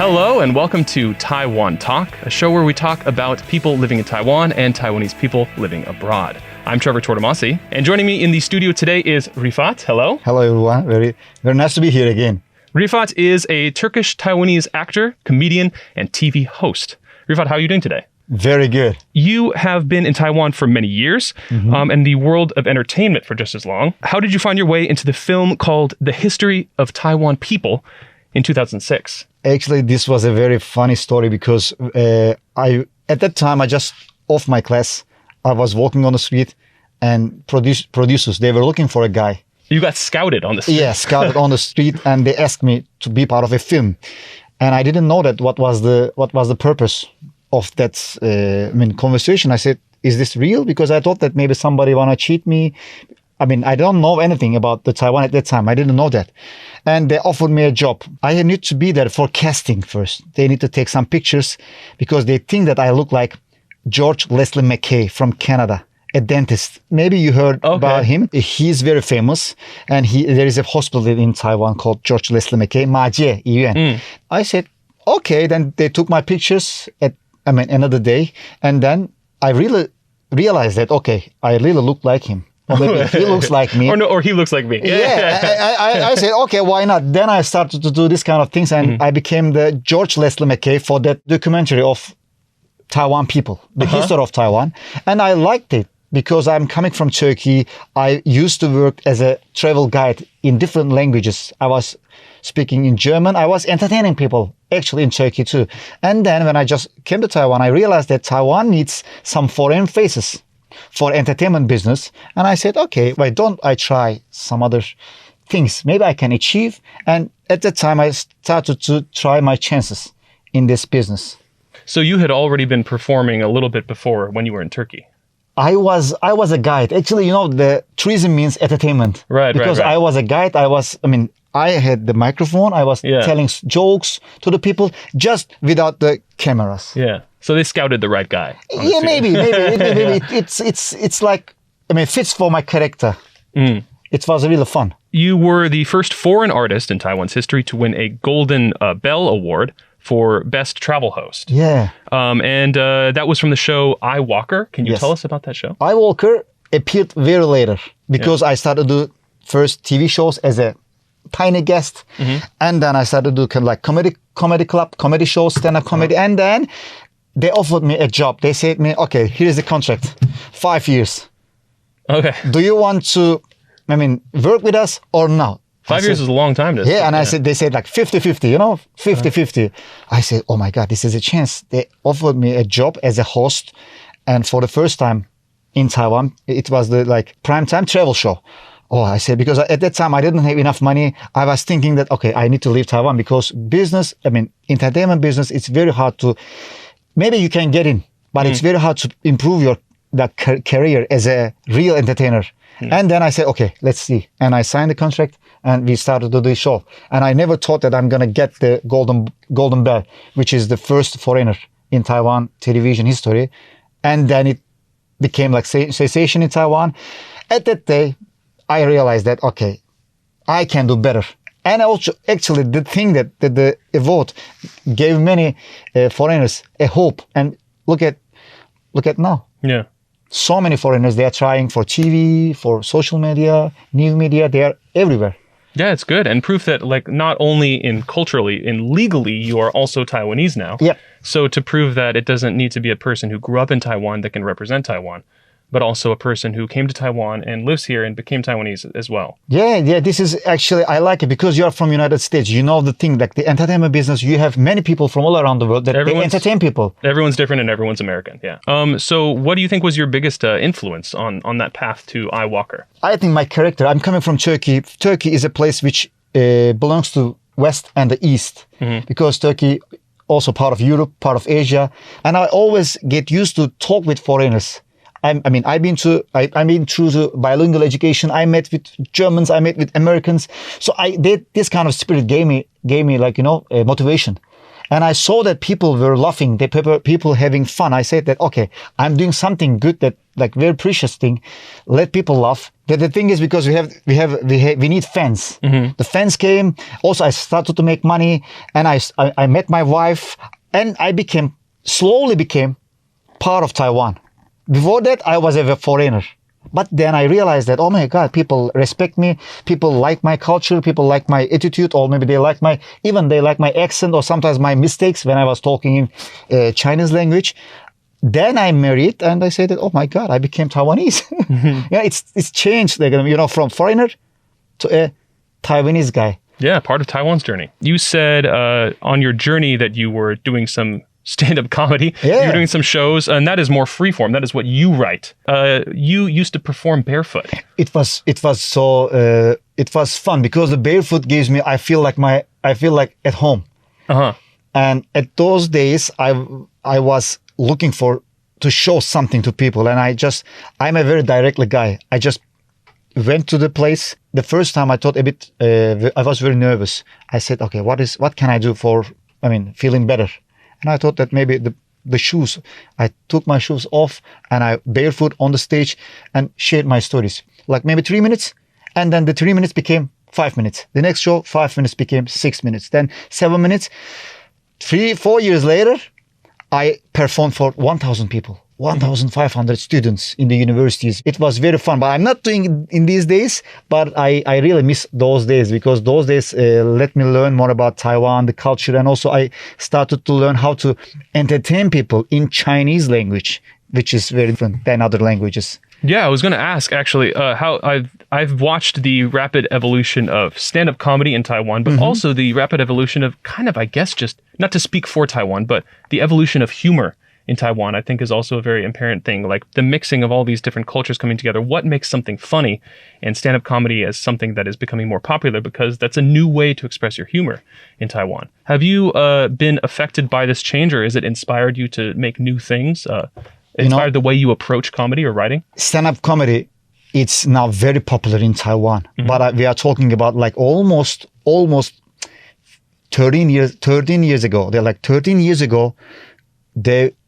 Hello and welcome to Taiwan Talk, a show where we talk about people living in Taiwan and Taiwanese people living abroad. I'm Trevor Tortomasi, and joining me in the studio today is Rifat. Hello. Hello, everyone. Very nice to be here again. Rifat is a Turkish-Taiwanese actor, comedian, and TV host. Rifat, how are you doing today? Very good. You have been in Taiwan for many years, and the world of entertainment for just as long. How did you find your way into the film called The History of Taiwan People in 2006? Actually, this was a very funny story because at that time, I just off my class. I was walking on the street and producers, they were looking for a guy. You got scouted on the street? Yeah, scouted on the street, and they asked me to be part of a film. And I didn't know that what was the purpose of that conversation. I said, is this real? Because I thought that maybe somebody want to cheat me. I mean, I don't know anything about the Taiwan at that time. I didn't know that. And they offered me a job. I need to be there for casting first. They need to take some pictures because they think that I look like George Leslie McKay from Canada, a dentist. Maybe you heard about him. He's very famous. And there is a hospital in Taiwan called George Leslie McKay, Majie Yuan. I said, okay. Then they took my pictures another day. And then I really realized that, okay, I really look like him. Or maybe he looks like me. Or he looks like me. I said, okay, why not? Then I started to do this kind of things, and I became the George Leslie McKay for that documentary of Taiwan people, the history of Taiwan. And I liked it because I'm coming from Turkey. I used to work as a travel guide in different languages. I was speaking in German. I was entertaining people actually in Turkey too. And then when I just came to Taiwan, I realized that Taiwan needs some foreign faces for entertainment business. And I said, okay, why don't I try some other things? Maybe I can achieve. And at that time, I started to try my chances in this business. So you had already been performing a little bit before when you were in Turkey. I was a guide. Actually, the tourism means entertainment. Right. Because I was a guide. I had the microphone. I was telling jokes to the people just without the cameras. Yeah. So they scouted the right guy. Yeah, maybe. It's like, it fits for my character. It was really fun. You were the first foreign artist in Taiwan's history to win a Golden Bell Award for Best Travel Host. Yeah. And that was from the show I, Walker. Can you tell us about that show? I, Walker appeared very later because I started to do first TV shows as a tiny guest. And then I started to do kind of like comedy club, comedy shows, stand-up comedy. And then they offered me a job. They said to me, okay, here's the contract, 5 years. Okay. Do you want to, work with us or not? 5 years is a long time. They said like 50-50, 50-50. I said, oh my God, this is a chance. They offered me a job as a host. And for the first time in Taiwan, it was the primetime travel show. Oh, I said, because at that time I didn't have enough money. I was thinking that, okay, I need to leave Taiwan because business, entertainment business, it's very hard to, maybe you can get in, but it's very hard to improve that career as a real entertainer. And then I said, okay, let's see. And I signed the contract and we started to do the show. And I never thought that I'm going to get the Golden Bell, which is the first foreigner in Taiwan television history. And then it became like sensation in Taiwan. At that day, I realized that, okay, I can do better. And also, actually, the thing that the vote gave many foreigners a hope. And look at now. Yeah. So many foreigners, they are trying for TV, for social media, new media, they are everywhere. Yeah, it's good. And proof that not only culturally, legally, you are also Taiwanese now. Yeah. So to prove that it doesn't need to be a person who grew up in Taiwan that can represent Taiwan, but also a person who came to Taiwan and lives here and became Taiwanese as well. Yeah, this is actually, I like it because you're from United States. You know the thing, like the entertainment business, you have many people from all around the world that they entertain people. Everyone's different and everyone's American, yeah. So what do you think was your biggest influence on that path to I, Walker? I think my character, I'm coming from Turkey. Turkey is a place which belongs to West and the East because Turkey also part of Europe, part of Asia. And I always get used to talk with foreigners. I've been through the bilingual education. I met with Germans. I met with Americans. So this kind of spirit gave me motivation. And I saw that people were laughing, people having fun. I said that, okay, I'm doing something good, that like very precious thing. Let people laugh. The thing is, because we need fans. The fans came. Also, I started to make money, and I met my wife, and I slowly became part of Taiwan. Before that, I was a foreigner. But then I realized that, oh my God, people respect me. People like my culture. People like my attitude, or maybe they like my accent, or sometimes my mistakes when I was talking in Chinese language. Then I married, and I said that, oh my God, I became Taiwanese. Yeah, it's changed, like, from foreigner to a Taiwanese guy. Yeah, part of Taiwan's journey. You said on your journey that you were doing some stand-up comedy. Yeah. You were doing some shows, and that is more freeform. That is what you write. You used to perform barefoot. It was fun, because the barefoot gives me, I feel like at home. And at those days, I was looking to show something to people, and I'm a very direct guy. I just went to the place. The first time I thought I was very nervous. I said, okay, what can I do for feeling better? And I thought that maybe the shoes. I took my shoes off, and I barefoot on the stage and shared my stories. Like maybe 3 minutes, and then the 3 minutes became 5 minutes. The next show, 5 minutes became 6 minutes. Then 7 minutes. 4 years later, I performed for 1,000 people. 1,500 students in the universities. It was very fun, but I'm not doing it in these days, but I really miss those days, because those days let me learn more about Taiwan, the culture, and also I started to learn how to entertain people in Chinese language, which is very different than other languages. Yeah, I was going to ask actually how I've watched the rapid evolution of stand-up comedy in Taiwan, but also the rapid evolution of kind of, I guess, just not to speak for Taiwan, but the evolution of humor in Taiwan, I think, is also a very apparent thing. Like the mixing of all these different cultures coming together. What makes something funny, and stand-up comedy as something that is becoming more popular, because that's a new way to express your humor in Taiwan. Have you been affected by this change, or has it inspired you to make new things? Inspired the way you approach comedy or writing? Stand-up comedy, it's now very popular in Taiwan, but we are talking about like almost 13 years ago. They're like 13 years ago,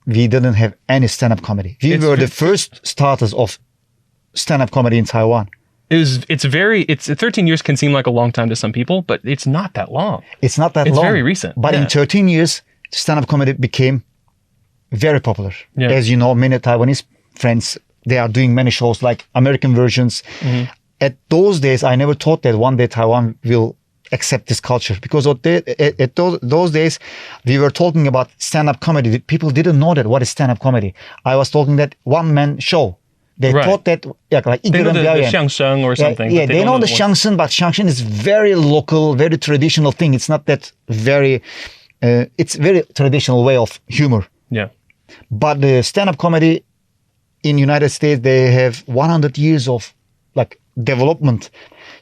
we didn't have any stand-up comedy. We were the first starters of stand-up comedy in Taiwan. It's 13 years can seem like a long time to some people, but it's not that long. It's not that long. It's very recent. But in 13 years, stand-up comedy became very popular. Yeah. As you know, many Taiwanese friends, they are doing many shows like American versions. At those days, I never thought that one day Taiwan will accept this culture, because at those days we were talking about stand-up comedy. People didn't know that what is stand-up comedy. I was talking that one-man show. They thought that like they know the xiangsheng or something. Yeah, they know the xiangsheng, but xiangsheng is very local, very traditional thing. It's not that very. It's very traditional way of humor. Yeah. But the stand-up comedy in United States, they have 100 years of like development.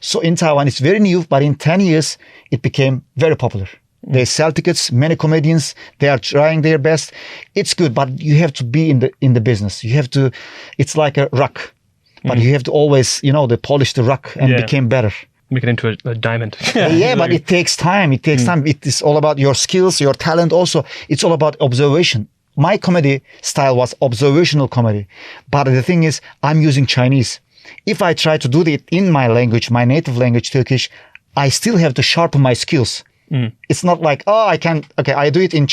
So in Taiwan, it's very new, but in 10 years, it became very popular. They sell tickets, many comedians, they are trying their best. It's good, but you have to be in the business. You have to, it's like a rock, but you have to always, they polish the rock and become better. Make it into a diamond. Yeah, but it takes time. It takes time. It is all about your skills, your talent also. It's all about observation. My comedy style was observational comedy. But the thing is, I'm using Chinese. If I try to do it in my language, my native language, Turkish, I still have to sharpen my skills. It's not like, I do it in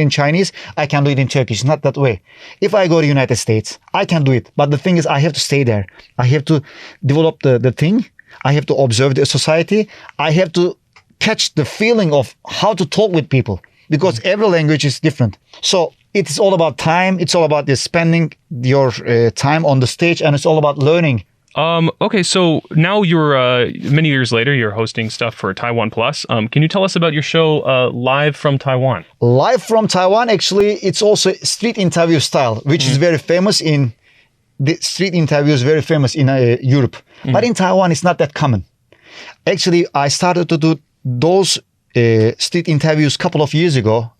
Chinese, I can do it in Turkish. It's not that way. If I go to United States, I can do it. But the thing is, I have to stay there. I have to develop the thing. I have to observe the society. I have to catch the feeling of how to talk with people, because every language is different. So it's all about time. It's all about spending your time on the stage, and it's all about learning. Okay, so now you're many years later, you're hosting stuff for TaiwanPlus. Can you tell us about your show, Live from Taiwan? Live from Taiwan, actually, it's also street interview style, which is very famous in the street interviews, very famous in Europe. But in Taiwan, it's not that common. Actually, I started to do those street interviews a couple of years ago.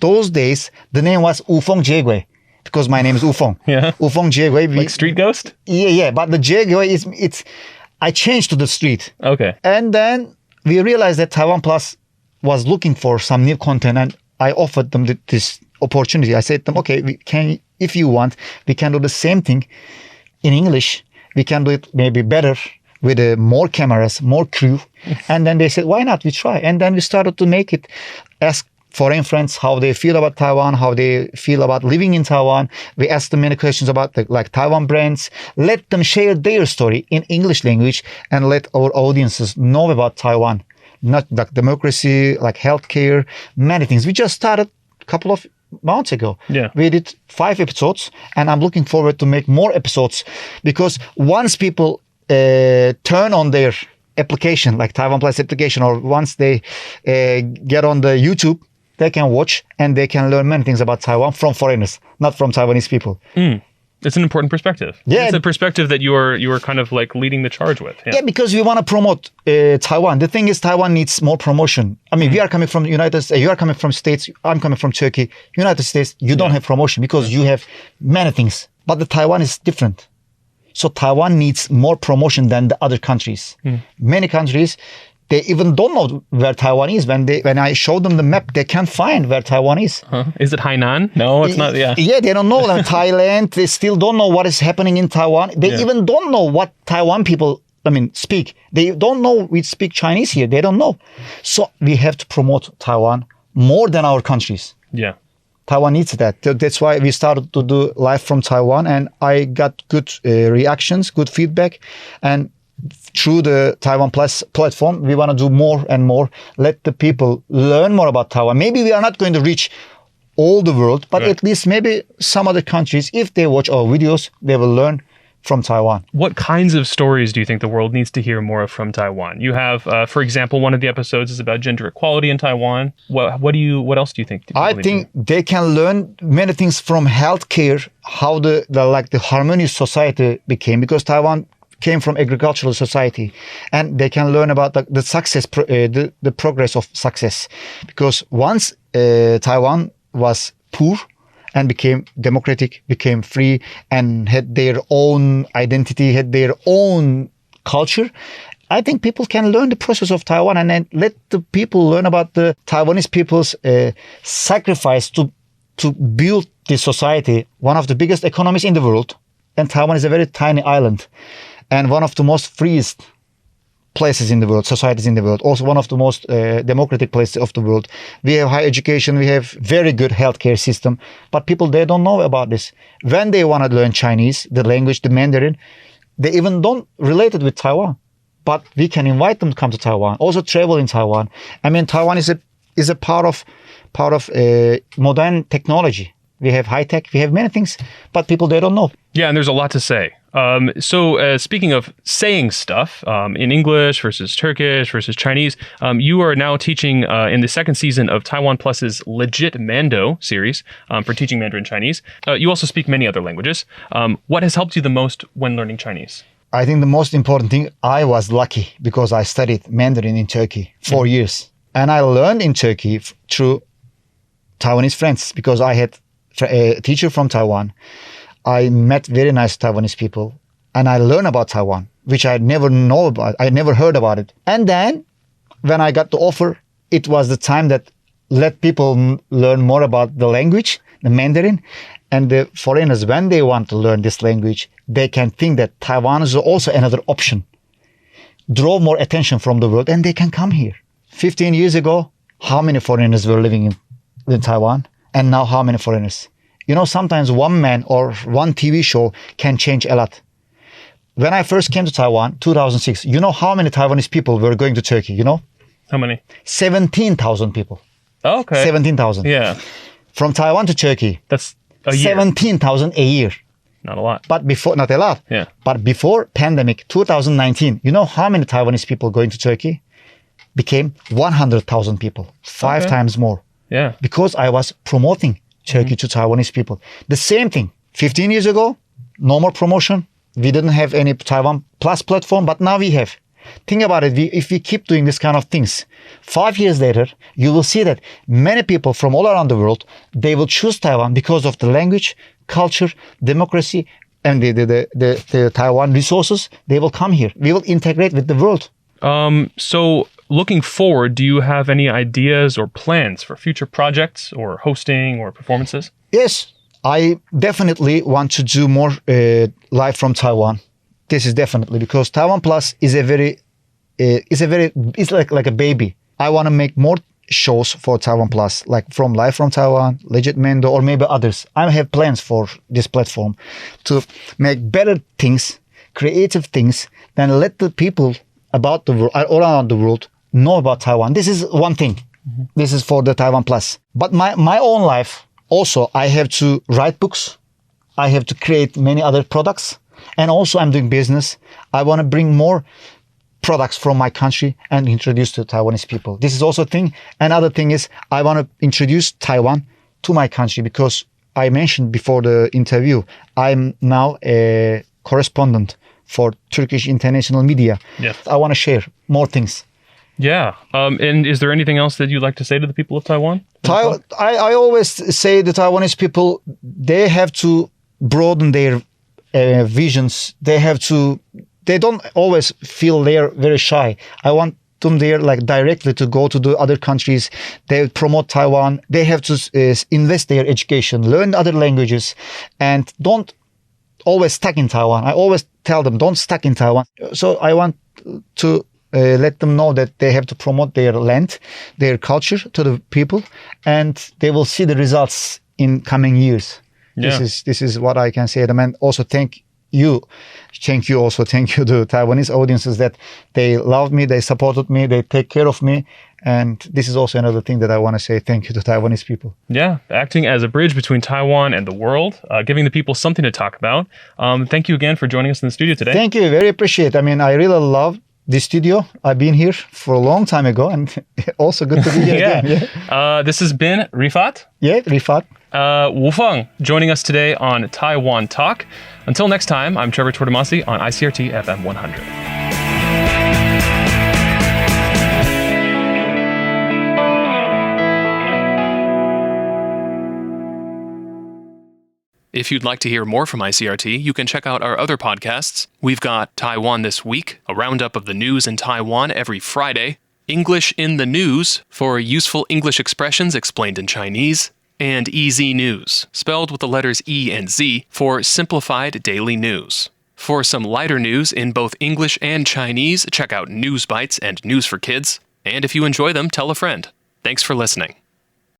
Those days, the name was Feng Jiegui, because my name is Feng. Yeah. Feng Jiegui. Like street ghost? Yeah. But the Jiegui I changed to the street. Okay. And then we realized that TaiwanPlus was looking for some new content, and I offered them this opportunity. I said to them, okay, if you want, we can do the same thing in English. We can do it maybe better with more cameras, more crew. And then they said, why not? We try. And then we started to make it, ask foreign friends how they feel about Taiwan, how they feel about living in Taiwan. We asked them many questions about like Taiwan brands. Let them share their story in English language and let our audiences know about Taiwan. Not like democracy, like healthcare, many things. We just started a couple of months ago. Yeah. We did 5 episodes and I'm looking forward to make more episodes because once people turn on their application, like TaiwanPlus application, or once they get on the YouTube, they can watch and they can learn many things about Taiwan from foreigners, not from Taiwanese people. It's an important perspective. Yeah. It's a perspective that you are kind of like leading the charge with. Yeah, because we want to promote Taiwan. The thing is, Taiwan needs more promotion. I mean, we are coming from United States, you are coming from States, I'm coming from Turkey. United States, you don't have promotion because you have many things. But the Taiwan is different. So Taiwan needs more promotion than the other countries. Many countries, they even don't know where Taiwan is. When I show them the map, they can't find where Taiwan is. Is it Hainan? No, it's not. Yeah. Yeah, they don't know. Like Thailand, they still don't know what is happening in Taiwan. They even don't know what Taiwan people, speak. They don't know we speak Chinese here. They don't know. So we have to promote Taiwan more than our countries. Yeah. Taiwan needs that. That's why we started to do live from Taiwan, and I got good reactions, good feedback, and through the TaiwanPlus platform, we want to do more and more. Let the people learn more about Taiwan. Maybe we are not going to reach all the world, but at least maybe some other countries, if they watch our videos, they will learn from Taiwan. What kinds of stories do you think the world needs to hear more of from Taiwan? You have, for example, one of the episodes is about gender equality in Taiwan. What else do you think? I think they can learn many things from healthcare, how the harmonious society became, because Taiwan came from agricultural society, and they can learn about the success, the progress of success, because once Taiwan was poor and became democratic, became free, and had their own identity, had their own culture, I think people can learn the process of Taiwan and then let the people learn about the Taiwanese people's sacrifice to build this society, one of the biggest economies in the world. And Taiwan is a very tiny island and one of the most freest places in the world, societies in the world, also one of the most democratic places of the world. We have high education, we have very good healthcare system, but people, they don't know about this. When they want to learn Chinese, the language, the Mandarin, they even don't relate it with Taiwan. But we can invite them to come to Taiwan, also travel in Taiwan. I mean, Taiwan is a part of modern technology. We have high tech, we have many things, but people, they don't know. Yeah, and there's a lot to say. So speaking of saying stuff in English versus Turkish versus Chinese, you are now teaching in the second season of TaiwanPlus's Legit Mando series for teaching Mandarin Chinese. You also speak many other languages. What has helped you the most when learning Chinese? I think the most important thing, I was lucky because I studied Mandarin in Turkey 4 years. And I learned in Turkey through Taiwanese friends because I had a teacher from Taiwan. I met very nice Taiwanese people and I learned about Taiwan, which I never know about. I never heard about it. And then when I got the offer, it was the time that let people learn more about the language, the Mandarin. And the foreigners, when they want to learn this language, they can think that Taiwan is also another option. Draw more attention from the world and they can come here. 15 years ago, how many foreigners were living in Taiwan? And now how many foreigners? You know, sometimes one man or one TV show can change a lot. When I first came to Taiwan, 2006, you know how many Taiwanese people were going to Turkey, you know? How many? 17,000 people. Oh, okay. 17,000. Yeah. From Taiwan to Turkey. That's a year. 17,000 a year. Not a lot. But before, not a lot. Yeah. But before pandemic, 2019, you know how many Taiwanese people going to Turkey? Became 100,000 people. 5 times more. Yeah. Because I was promoting Turkey to Taiwanese people. The same thing. 15 years ago, no more promotion. We didn't have any TaiwanPlus platform, but now we have. Think about it. If we keep doing this kind of things, 5 years later, you will see that many people from all around the world, they will choose Taiwan because of the language, culture, democracy, and the Taiwan resources. They will come here. We will integrate with the world. So looking forward, do you have any ideas or plans for future projects or hosting or performances? Yes, I definitely want to do more live from Taiwan. This is definitely because TaiwanPlus is it's like a baby. I want to make more shows for TaiwanPlus, like from Live from Taiwan, Legit Mando, or maybe others. I have plans for this platform to make better things, creative things, then let the people about the world, all around the world, know about Taiwan. This is one thing. Mm-hmm. This is for the TaiwanPlus. But my own life, also, I have to write books. I have to create many other products. And also I'm doing business. I want to bring more products from my country and introduce to Taiwanese people. This is also a thing. Another thing is I want to introduce Taiwan to my country because I mentioned before the interview, I'm now a correspondent for Turkish international media. Yes. I want to share more things. Yeah. And is there anything else that you'd like to say to the people of Taiwan? I always say the Taiwanese people, they have to broaden their visions. They don't always feel they're very shy. I want them there like directly to go to the other countries. They promote Taiwan. They have to invest their education, learn other languages, and don't always stuck in Taiwan. I always tell them, don't stuck in Taiwan. So I want to let them know that they have to promote their land, their culture to the people, and they will see the results in coming years. Yeah. This is what I can say to them. And also thank you to Taiwanese audiences that they love me, they supported me, they take care of me. And this is also another thing that I want to say thank you to Taiwanese people. Yeah, acting as a bridge between Taiwan and the world, giving the people something to talk about. Thank you again for joining us in the studio today. Thank you, very appreciate it. I mean, I really love this studio. I've been here for a long time ago and also good to be here yeah. again. Yeah. This has been Rifat. Yeah, Rifat. Feng joining us today on Taiwan Talk. Until next time, I'm Trevor Tortomasi on ICRT FM 100. If you'd like to hear more from ICRT, you can check out our other podcasts. We've got Taiwan This Week, a roundup of the news in Taiwan every Friday, English in the News for useful English expressions explained in Chinese, and EZ News, spelled with the letters E and Z, for simplified daily news. For some lighter news in both English and Chinese, check out News Bites and News for Kids. And if you enjoy them, tell a friend. Thanks for listening.